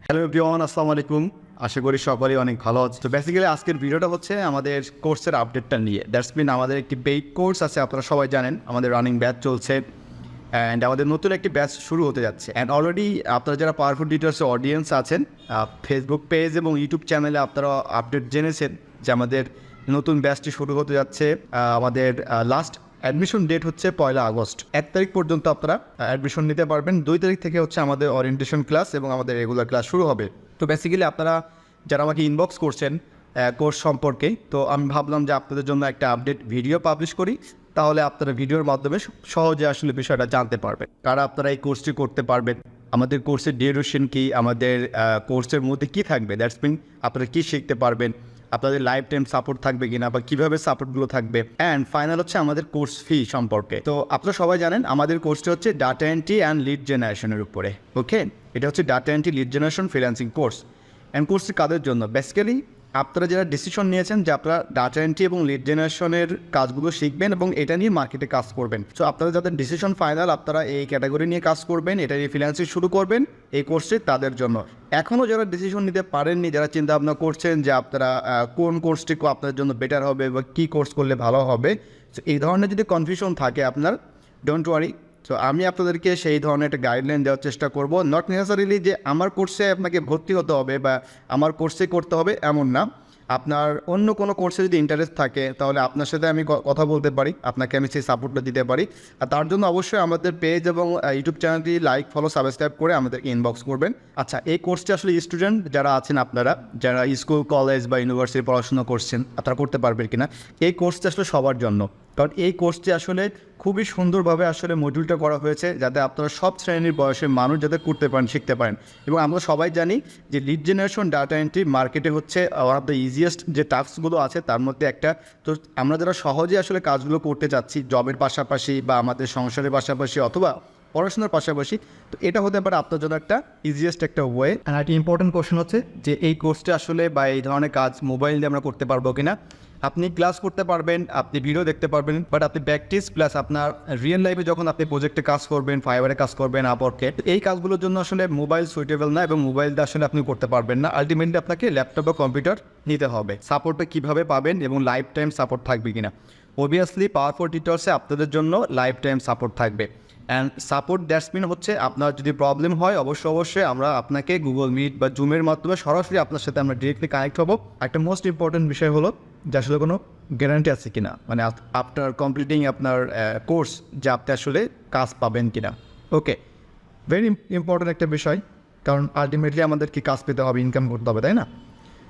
Hello everyone, আসসালামু আলাইকুম। আশা করি সকলেই অনেক ভালো আছে। তো বেসিক্যালি আজকের ভিডিওটা হচ্ছে আমাদের কোর্সের আপডেটটা নিয়ে। দ্যাটস মিন আমাদের একটি পেইড কোর্স আছে, আপনারা সবাই জানেন আমাদের রানিং ব্যাচ চলছে অ্যান্ড আমাদের নতুন একটি ব্যাচ শুরু হতে যাচ্ছে। অ্যান্ড অলরেডি আপনারা যারা পাওয়ারফুল ডিটেলসের অডিয়েন্স আছেন, ফেসবুক পেজ এবং ইউটিউব চ্যানেলে আপনারা আপডেট জেনেছেন যে আমাদের নতুন ব্যাচটি শুরু হতে যাচ্ছে। আমাদের লাস্ট অ্যাডমিশন ডেট হচ্ছে 1 আগস্ট। 1 তারিখ পর্যন্ত আপনারা অ্যাডমিশন নিতে পারবেন। 2 তারিখ থেকে হচ্ছে আমাদের ওরিয়েন্টেশন ক্লাস এবং আমাদের রেগুলার ক্লাস শুরু হবে। তো বেসিক্যালি আপনারা যারা আমাকে ইনবক্স করছেন কোর্স সম্পর্কে, তো আমি ভাবলাম যে আপনাদের জন্য একটা আপডেট ভিডিও পাবলিশ করি, তাহলে আপনারা ভিডিওর মাধ্যমে সহজে আসলে বিষয়টা জানতে পারবেন, কারা আপনারা এই কোর্সটি করতে পারবেন, আমাদের কোর্সের ডিউরেশন কী, আমাদের কোর্সের মধ্যে কী থাকবে, দ্যাটস মিন আপনারা কী শিখতে পারবেন, আপনাদের লাইফ টাইম সাপোর্ট থাকবে কিনা বা কীভাবে সাপোর্টগুলো থাকবে, অ্যান্ড ফাইনাল হচ্ছে আমাদের কোর্স ফি সম্পর্কে। তো আপনারা সবাই জানেন আমাদের কোর্সটি হচ্ছে ডাটা এন্ট্রি অ্যান্ড লিড জেনারেশনের উপরে। ওকে, এটা হচ্ছে data entry lead generation freelancing course. And কোর্সটি কাদের জন্য? বেসিক্যালি আপনারা যারা ডিসিশন নিয়েছেন যে আপনারা ডাটা এন্ট্রি এবং লিড জেনারেশনের কাজগুলো শিখবেন এবং এটা নিয়ে মার্কেটে কাজ করবেন। সো আপনারা যাদের ডিসিশন ফাইনাল, আপনারা এই ক্যাটাগরি নিয়ে কাজ করবেন, এটা নিয়ে ফ্রিল্যান্সিং শুরু করবেন, এই কোর্সটি তাদের জন্য। এখনও যারা ডিসিশন নিতে পারেননি, যারা চিন্তা ভাবনা করছেন যে আপনারা কোন কোর্সটি আপনাদের জন্য বেটার হবে বা কী কোর্স করলে ভালো হবে, সো এই ধরনের যদি কনফিউশন থাকে আপনার, ডোন্ট ওয়ারি। সো আমি আপনাদেরকে সেই ধরনের একটা গাইডলাইন দেওয়ার চেষ্টা করব। নট নেসেসারিলি যে আমার কোর্সে আপনাকে ভর্তি হতে হবে বা আমার কোর্সে করতে হবে এমন না। আপনার অন্য কোনো কোর্সে যদি ইন্টারেস্ট থাকে তাহলে আপনার সাথে আমি কথা বলতে পারি, আপনাকে আমি সেই সাপোর্টটা দিতে পারি। আর তার জন্য অবশ্যই আমাদের পেজ এবং ইউটিউব চ্যানেলটি লাইক, ফলো, সাবস্ক্রাইব করে আমাদেরকে ইনবক্স করবেন। আচ্ছা, এই কোর্সটি আসলে স্টুডেন্ট যারা আছেন, আপনারা যারা স্কুল, কলেজ বা ইউনিভার্সিটি পড়াশোনা করছেন, আপনারা করতে পারবেন কিনা, এই কোর্সটি আসলে সবার জন্য। কারণ এই কোর্সটি আসলে খুবই সুন্দরভাবে আসলে মডিউলটা করা হয়েছে যাতে আপনারা সব শ্রেণীর বয়সের মানুষ যাতে করতে পারেন, শিখতে পারেন। এবং আমরা সবাই জানি যে লিড জেনারেশন ডাটা এন্ট্রি মার্কেটে হচ্ছে ওয়ান অফ দ্য ইজিয়েস্ট যে টাস্কগুলো আছে তার মধ্যে একটা। তো আমরা যারা সহজে আসলে কাজগুলো করতে চাচ্ছি জবের পাশাপাশি বা আমাদের সংসারের পাশাপাশি অথবা পড়াশোনার পাশাপাশি, তো এটা হতে পারে আপনার জন্য একটা ইজিয়েস্ট একটা ওয়ে। অ্যান্ড একটা ইম্পর্টেন্ট কোয়েশ্চেন হচ্ছে যে এই কোর্সটা আসলে বা এই ধরনের কাজ মোবাইল দিয়ে আমরা করতে পারবো কিনা। আপনি ক্লাস করতে পারবেন, আপনি ভিডিও দেখতে পারবেন, বাট আপনি প্র্যাকটিস প্লাস আপনার রিয়েল লাইফে যখন আপনি প্রজেক্টে কাজ করবেন, ফাইবারে কাজ করবেন, আপওয়ার্কে, এই কাজগুলোর জন্য আসলে মোবাইল সুইটেবল না এবং মোবাইল দিয়ে আসলে আপনি করতে পারবেন না। আলটিমেটলি আপনাকে ল্যাপটপ বা কম্পিউটার নিতে হবে। সাপোর্টটা কীভাবে পাবেন এবং লাইফ টাইম সাপোর্ট থাকবে কিনা? অবভিয়াসলি পাওয়ারফুল টিউটরসে আপনাদের জন্য লাইফ টাইম সাপোর্ট থাকবে। অ্যান্ড সাপোর্ট দ্যাটস মিন হচ্ছে আপনার যদি প্রবলেম হয় অবশ্যই আমরা আপনাকে গুগল মিট বা জুমের মাধ্যমে সরাসরি আপনার সাথে আমরা ডিরেক্টলি কানেক্ট হবো। একটা মোস্ট ইম্পর্টেন্ট বিষয় হলো যে আসলে কোনো গ্যারান্টি আছে কিনা, মানে আফটার কমপ্লিটিং আপনার কোর্স যে আপনি আসলে কাজ পাবেন কিনা। ওকে, ভেরি ইম্পর্টেন্ট একটা বিষয়, কারণ আলটিমেটলি আমাদেরকে কাজ পেতে হবে, ইনকাম করতে হবে, তাই না?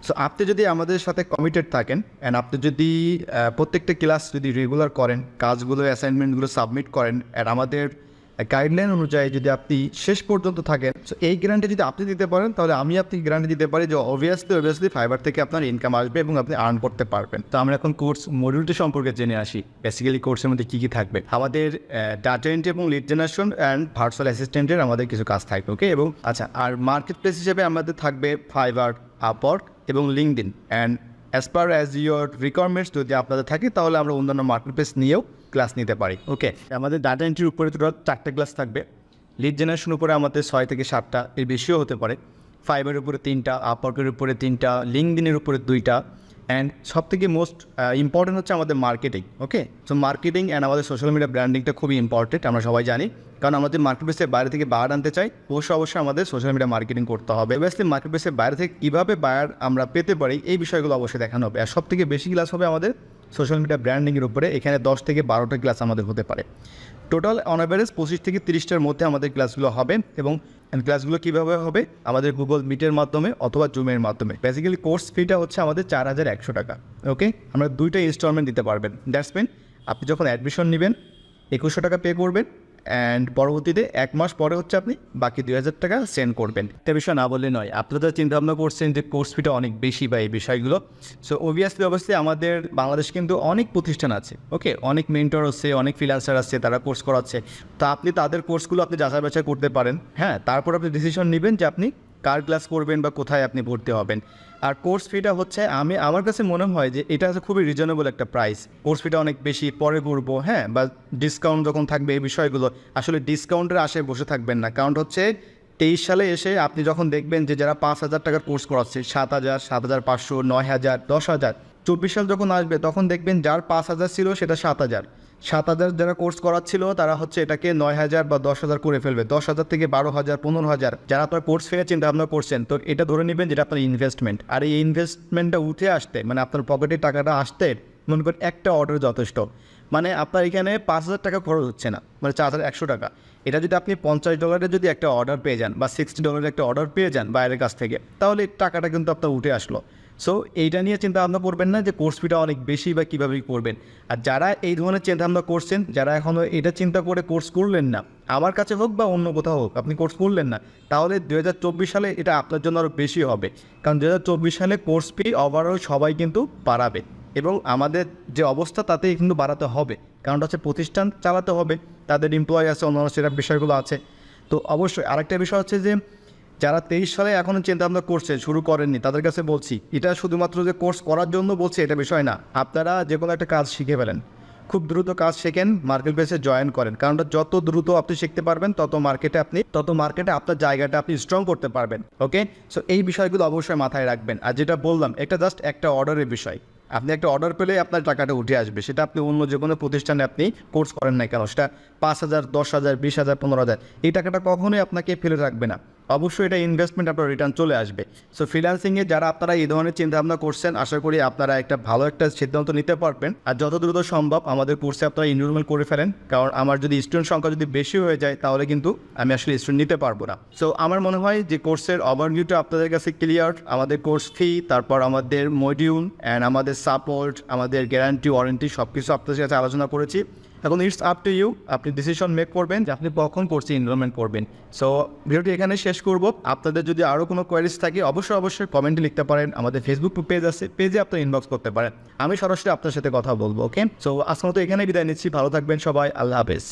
সো আপনি যদি আমাদের সাথে কমিটেড থাকেন অ্যান্ড আপনি যদি প্রত্যেকটা ক্লাস যদি রেগুলার করেন, কাজগুলো অ্যাসাইনমেন্টগুলো সাবমিট করেন, অ্যান্ড আমাদের গাইডলাইন অনুযায়ী যদি আপনি শেষ পর্যন্ত থাকেন, সো এই গ্যারান্টি যদি আপনি দিতে পারেন তাহলে আমি আপনি গ্যারান্টি দিতে পারি যে অবভিয়াসলি ফাইবার থেকে আপনার ইনকাম আসবে এবং আপনি আর্ন করতে পারবেন। তো আমরা এখন কোর্স মডিউলটি সম্পর্কে জেনে আসি। বেসিক্যালি কোর্সের মধ্যে কী কী থাকবে? আমাদের ডাটা এন্ট্রি এবং লিড জেনারেশন অ্যান্ড ভার্চুয়াল অ্যাসিস্ট্যান্টের আমাদের কিছু কাজ থাকবে। ওকে, এবং আচ্ছা, আর মার্কেট প্লেস হিসেবে আমাদের থাকবে ফাইবার, আপওয়ার্ক এবং LinkedIn. And as per as your requirements যদি আপনাদের থাকে তাহলে আমরা অন্যান্য মার্কেট প্লেস নিয়েও ক্লাস নিতে পারি। ওকে, আমাদের ডাটা এন্ট্রির উপরে টোটাল 4টা ক্লাস থাকবে। লিড জেনারেশন উপরে আমাদের 6 থেকে 7টা, এর বেশিও হতে পারে। ফাইবারের উপরে 3টা, আপওয়ার্কের উপরে 3টা, লিঙ্কডইনের উপরে 2টা। অ্যান্ড সবথেকে মোস্ট ইম্পর্টেন্ট হচ্ছে আমাদের marketing. Okay, so marketing and আমাদের সোশ্যাল মিডিয়া ব্র্যান্ডিংটা খুবই ইম্পর্টেন্ট, আমরা সবাই জানি। কারণ আমাদের মার্কেট প্লেসের বাইরে থেকে বায়ার আনতে চাই, অবশ্যই আমাদের সোশ্যাল মিডিয়া মার্কেটিং করতে হবে। অবভিয়াসলি মার্কেট প্লেসের বাইরে থেকে কীভাবে বায়ার আমরা পেতে পারি এই বিষয়গুলো অবশ্যই দেখানো হবে। আর সবথেকে বেশি ক্লাস হবে আমাদের সোশ্যাল মিডিয়া ব্র্যান্ডিংয়ের উপরে। এখানে 10 থেকে 12টা ক্লাস আমাদের হতে পারে। টোটাল অন অ্যাভারেজ 25 থেকে 30টার মধ্যে আমাদের ক্লাসগুলো হবে। এবং ক্লাসগুলো কীভাবে হবে? আমাদের গুগল মিটের মাধ্যমে অথবা জুমের মাধ্যমে। বেসিক্যালি কোর্স ফিটা হচ্ছে আমাদের 4100 টাকা। ওকে, আমরা 2টা ইনস্টলমেন্ট দিতে পারবেন। দ্যাটস মিন আপনি যখন অ্যাডমিশন নেবেন 2100 টাকা পে করবেন, অ্যান্ড পরবর্তীতে 1 মাস পরে হচ্ছে আপনি বাকি 2000 টাকা সেন্ড করবেন। একটা বিষয় না বললে নয়, আপনারা চিন্তাভাবনা করছেন যে কোর্স ফিটা অনেক বেশি বা এই বিষয়গুলো। সো অবভিয়াসলি আমাদের বাংলাদেশে কিন্তু অনেক প্রতিষ্ঠান আছে। ওকে, অনেক মেন্টর আছে, অনেক ফ্রিল্যান্সার আছে, তারা কোর্স করাচ্ছে। তো আপনি তাদের কোর্সগুলো আপনি যাচাই বাছাই করতে পারেন। হ্যাঁ, তারপর আপনি ডিসিশন নেবেন যে আপনি কার ক্লাস করবেন বা কোথায় আপনি ভর্তি হবেন। আর কোর্স ফিটা হচ্ছে আমার কাছে মনে হয় যে এটা হচ্ছে খুবই রিজনেবল একটা প্রাইস। কোর্স ফিটা অনেক বেশি পরে করবো, হ্যাঁ, বা ডিসকাউন্ট যখন থাকবে এই বিষয়গুলো, আসলে ডিসকাউন্টের আশায় বসে থাকবেন না। কারণ হচ্ছে 23 সালে এসে আপনি যখন দেখবেন যে যারা 5,000 টাকার কোর্স করাচ্ছে 7,000, 7,500, 9,000, 10,000, 24 সাল যখন আসবে তখন দেখবেন যার 5,000 ছিল সেটা 7,000, 7,000 যারা কোর্স করাচ্ছিল তারা হচ্ছে এটাকে 9,000 বা 10,000 করে ফেলবে, 10,000 থেকে 12,000, 15,000 যারা আপনার কোর্স ফেলে চিন্তা ভাবনা করছেন, তো এটা ধরে নেবেন যেটা আপনার ইনভেস্টমেন্ট। আর এই ইনভেস্টমেন্টটা উঠে আসতে মানে আপনার পকেটে টাকাটা আসতে মনে করেন একটা অর্ডার যথেষ্ট। মানে আপনার এখানে 5,000 টাকা খরচ হচ্ছে না, মানে 4,100 টাকা। এটা যদি আপনি $50 যদি একটা অর্ডার পেয়ে যান বা $60 একটা অর্ডার পেয়ে যান বাইরের কাছ থেকে, তাহলে টাকাটা কিন্তু আপনার উঠে আসলো। সো এইটা নিয়ে চিন্তা ভাবনা করবেন না যে কোর্স ফিটা অনেক বেশি বা কীভাবে করবেন। আর যারা এই ধরনের চিন্তা ভাবনা করছেন, যারা এখনও এটা চিন্তা করে কোর্স করলেন না, আমার কাছে হোক বা অন্য কোথাও হোক আপনি কোর্স করলেন না, তাহলে 2024 সালে এটা আপনার জন্য আরও বেশি হবে। কারণ 2024 সালে কোর্স ফি ওভারঅল সবাই কিন্তু বাড়াবে এবং আমাদের যে অবস্থা তাতেই কিন্তু বাড়াতে হবে। কারণটা হচ্ছে প্রতিষ্ঠান চালাতে হবে, তাদের এমপ্লয় আছে, অন্যান্য সেটা বিষয়গুলো আছে। তো অবশ্যই আরেকটা বিষয় হচ্ছে যে যারা 23 সালে এখনও চিন্তাভাবনা করছে, শুরু করেননি, তাদের কাছে বলছি এটা শুধুমাত্র যে কোর্স করার জন্য বলছি এটা বিষয় না। আপনারা যে কোনো একটা কাজ শিখে ফেলেন, খুব দ্রুত কাজ শেখেন, মার্কেট প্লেসে জয়েন করেন। কারণটা যত দ্রুত আপনি শিখতে পারবেন তত মার্কেটে আপনার জায়গাটা আপনি স্ট্রং করতে পারবেন। ওকে, সো এই বিষয়গুলো অবশ্যই মাথায় রাখবেন। আর যেটা বললাম এটা জাস্ট একটা অর্ডারের বিষয়। আপনি একটা অর্ডার পেলে আপনার টাকাটা উঠে আসবে, সেটা আপনি অন্য যে কোনো প্রতিষ্ঠানে আপনি কোর্স করেন না কেন, সেটা 5,000, 10,000, 20,000, 15,000, এই টাকাটা কখনোই আপনাকে ফেলে রাখবে না। অবশ্যই এটা ইনভেস্টমেন্ট, আপনার রিটার্ন চলে আসবে। সো ফ্রিল্যান্সিংয়ে যারা আপনারা এই ধরনের চিন্তাভাবনা করছেন, আশা করি আপনারা একটা ভালো একটা সিদ্ধান্ত নিতে পারবেন। আর যত দ্রুত সম্ভব আমাদের কোর্সে আপনারা এনরোলমেন্ট করে ফেলেন, কারণ আমার যদি স্টুডেন্ট সংখ্যা যদি বেশি হয়ে যায় তাহলে কিন্তু আমি আসলে স্টুডেন্ট নিতে পারবো না। সো আমার মনে হয় যে কোর্সের ওভারভিউটা আপনাদের কাছে ক্লিয়ার। আমাদের কোর্স ফি, তারপর আমাদের মডিউল অ্যান্ড আমাদের সাপোর্ট, আমাদের গ্যারান্টি, ওয়ারেন্টি সব কিছু আপনাদের কাছে আলোচনা করেছি। এখন ইটস আপ টু ইউ, আপনি ডিসিশন মেক করবেন যে আপনি কখন কোর্সে এনরোলমেন্ট করবেন। সো ভিডিওটি এখানে শেষ করব। আপনাদের যদি আরও কোনো কোয়ারিজ থাকে অবশ্যই কমেন্টে লিখতে পারেন। আমাদের ফেসবুক পেজ আছে, পেজে আপনার ইনবক্স করতে পারেন, আমি সরাসরি আপনার সাথে কথা বলবো। ওকে, সো আজকের মতো এখানে বিদায় নিচ্ছি। ভালো থাকবেন সবাই, আল্লাহ হাফেজ।